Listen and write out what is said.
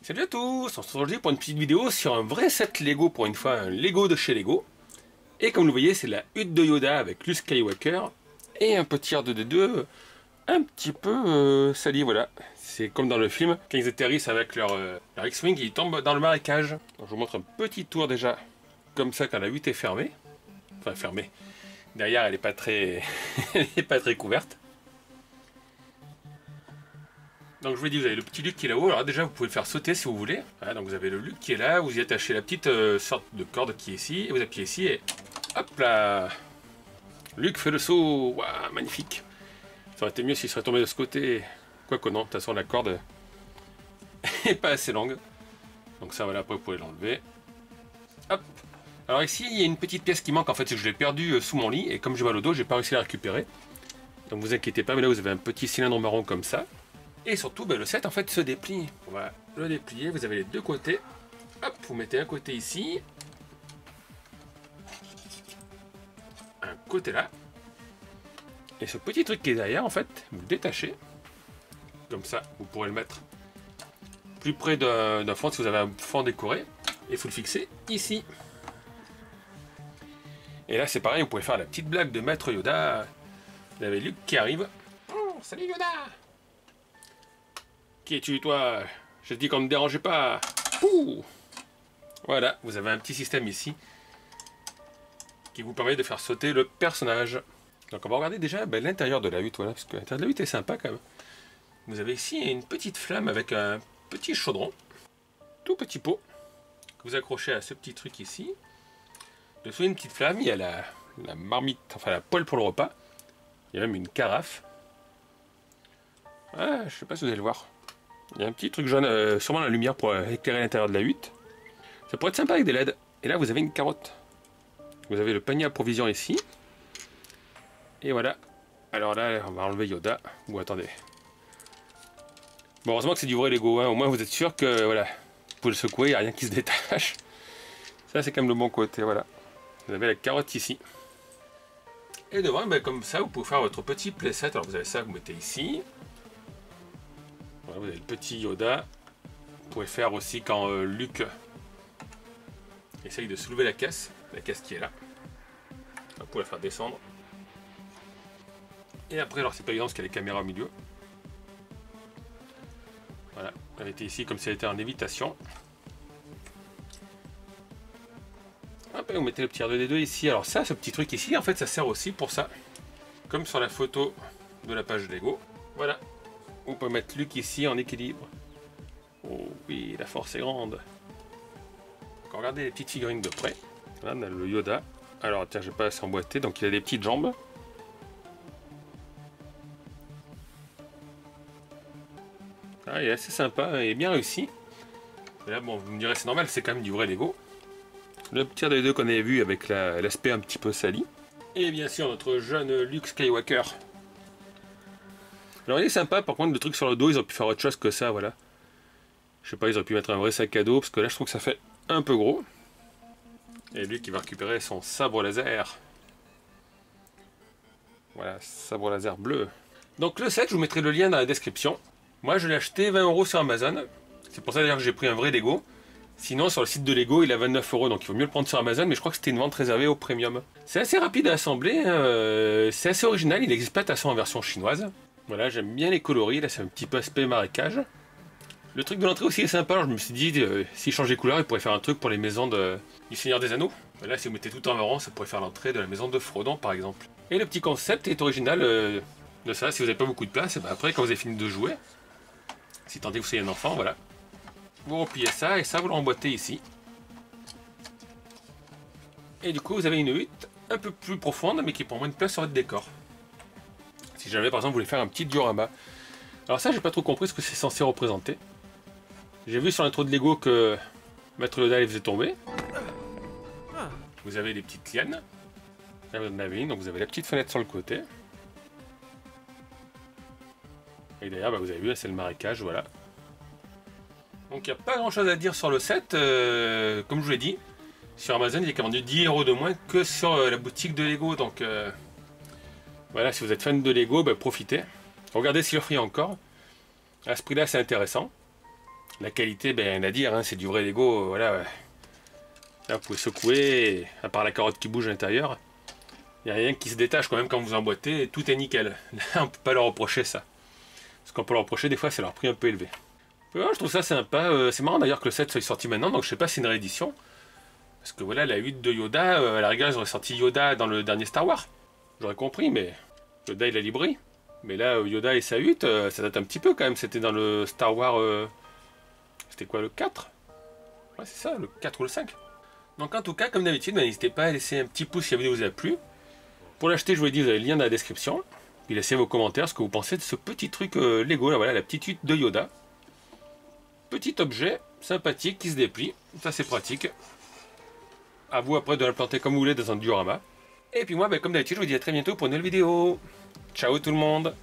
Salut à tous, on se retrouve aujourd'hui pour une petite vidéo sur un vrai set Lego, pour une fois un Lego de chez Lego. Et comme vous le voyez, c'est la hutte de Yoda avec Luke Skywalker et un petit R2D2 un petit peu sali, voilà. C'est comme dans le film, quand ils atterrissent avec leur X-Wing, ils tombent dans le marécage. Donc, je vous montre un petit tour déjà, comme ça quand la hutte est fermée. Enfin fermée. Derrière elle n'est pas très elle est pas très couverte. Donc je vous ai dit, vous avez le petit Luke qui est là-haut. Alors déjà, vous pouvez le faire sauter si vous voulez. Voilà, donc vous avez le Luke qui est là, vous y attachez la petite sorte de corde qui est ici, et vous appuyez ici, et hop là, Luke fait le saut. Waouh, magnifique. Ça aurait été mieux s'il serait tombé de ce côté. Quoique non, de toute façon la corde est pas assez longue. Donc ça, voilà, après vous pouvez l'enlever. Hop. Alors ici, il y a une petite pièce qui manque, en fait, c'est que je l'ai perdue sous mon lit, et comme j'ai mal au dos, j'ai pas réussi à la récupérer. Donc vous inquiétez pas, mais là vous avez un petit cylindre marron comme ça. Et surtout, le set en fait se déplie. On va le déplier, vous avez les deux côtés. Hop, vous mettez un côté ici. Un côté là. Et ce petit truc qui est derrière, en fait, vous le détachez. Comme ça, vous pourrez le mettre plus près d'un fond si vous avez un fond décoré. Et il faut le fixer ici. Et là c'est pareil, vous pouvez faire la petite blague de Maître Yoda. Vous avez Luke qui arrive. Oh, salut Yoda! Qui es-tu, toi? Je te dis qu'on ne me dérangeait pas. Ouh. Voilà, vous avez un petit système ici qui vous permet de faire sauter le personnage. Donc on va regarder déjà l'intérieur de la hutte, voilà, parce que l'intérieur de la hutte est sympa quand même. Vous avez ici une petite flamme avec un petit chaudron, tout petit pot, que vous accrochez à ce petit truc ici. Dessous une petite flamme, il y a la marmite, enfin la poêle pour le repas. Il y a même une carafe. Ah, je sais pas si vous allez le voir. Il y a un petit truc jaune, sûrement la lumière pour éclairer l'intérieur de la hutte. Ça pourrait être sympa avec des LED. Et là, vous avez une carotte. Vous avez le panier à provisions ici. Et voilà. Alors là, on va enlever Yoda. Ou attendez. Bon, heureusement que c'est du vrai Lego. Hein. Au moins, vous êtes sûr que, voilà, vous pouvez le secouer, il n'y a rien qui se détache. Ça, c'est quand même le bon côté, voilà. Vous avez la carotte ici. Et devant, comme ça, vous pouvez faire votre petit playset. Alors, vous avez ça, vous mettez ici. Voilà, vous avez le petit Yoda. Vous pouvez faire aussi quand Luke essaye de soulever la caisse qui est là. Vous pouvez la faire descendre. Et après, alors c'est pas évident parce qu'il y a les caméras au milieu. Voilà, elle était ici comme si elle était en lévitation. Hop, et vous mettez le petit R2D2 ici. Alors ça, ce petit truc ici, en fait, ça sert aussi pour ça. Comme sur la photo de la page Lego. Voilà. On peut mettre Luke ici en équilibre. Oh oui, la force est grande. Donc regardez les petites figurines de près. Là, on a le Yoda. Alors tiens, je vais pas s'emboîter. Donc il a des petites jambes. Ah, il est assez sympa et bien réussi. Et là, bon, vous me direz, c'est normal, c'est quand même du vrai Lego. Le petit des deux qu'on avait vu avec l'aspect un petit peu sali. Et bien sûr, notre jeune Luke Skywalker. Alors il est sympa, par contre le truc sur le dos, ils auraient pu faire autre chose que ça, voilà. Je sais pas, ils auraient pu mettre un vrai sac à dos, parce que là je trouve que ça fait un peu gros. Et lui qui va récupérer son sabre laser. Voilà, sabre laser bleu. Donc le set, je vous mettrai le lien dans la description. Moi je l'ai acheté 20 € sur Amazon. C'est pour ça d'ailleurs que j'ai pris un vrai Lego. Sinon sur le site de Lego il est à 29 €, donc il vaut mieux le prendre sur Amazon, mais je crois que c'était une vente réservée au premium. C'est assez rapide à assembler, c'est assez original, il n'existe pas de toute façon en version chinoise. Voilà, j'aime bien les coloris, là c'est un petit peu aspect marécage. Le truc de l'entrée aussi est sympa, alors je me suis dit, s'il changeait de couleur, il pourrait faire un truc pour les maisons du Seigneur des Anneaux. Là, si vous mettez tout en marron, ça pourrait faire l'entrée de la maison de Frodon, par exemple. Et le petit concept est original de ça, si vous n'avez pas beaucoup de place, et après, quand vous avez fini de jouer, si tant est que vous soyez un enfant, voilà. Vous repliez ça, et ça, vous l'emboîtez ici. Et du coup, vous avez une hutte un peu plus profonde, mais qui prend moins de place sur votre décor. Si jamais, par exemple, vous voulez faire un petit diorama. Alors ça, j'ai pas trop compris ce que c'est censé représenter. J'ai vu sur l'intro de Lego que Maître Yoda les faisait tomber. Vous avez des petites lianes. Là, vous en avez une, donc vous avez la petite fenêtre sur le côté. Et derrière, vous avez vu, c'est le marécage, voilà. Donc il n'y a pas grand chose à dire sur le set. Comme je vous l'ai dit, sur Amazon, il est vendu 10 € de moins que sur la boutique de Lego. Donc voilà, si vous êtes fan de Lego, profitez. Regardez s'il offre encore. À ce prix-là, c'est intéressant. La qualité, ben rien à dire, hein, c'est du vrai Lego, voilà. Là, vous pouvez secouer, à part la carotte qui bouge à l'intérieur. Il n'y a rien qui se détache quand même quand vous emboîtez, tout est nickel. Là, on peut pas leur reprocher ça. Ce qu'on peut leur reprocher des fois, c'est leur prix un peu élevé. Ouais, je trouve ça sympa. C'est marrant d'ailleurs que le set soit sorti maintenant, donc je sais pas si c'est une réédition. Parce que voilà, la 8 de Yoda, à la rigueur, ils auraient sorti Yoda dans le dernier Star Wars. J'aurais compris, mais Yoda il a libré. Mais là, Yoda et sa 8, ça date un petit peu quand même. C'était dans le Star Wars. C'était quoi, le 4? Ouais, c'est ça, le 4 ou le 5. Donc en tout cas, comme d'habitude, n'hésitez pas à laisser un petit pouce si la vidéo vous a plu. Pour l'acheter, je vous l'ai dit, vous avez le lien dans la description. Puis laissez vos commentaires ce que vous pensez de ce petit truc Lego, là voilà, la petite 8 de Yoda. Petit objet sympathique qui se déplie, ça c'est pratique. À vous après de l'implanter comme vous voulez dans un diorama. Et puis moi, ben, comme d'habitude, je vous dis à très bientôt pour une nouvelle vidéo. Ciao tout le monde!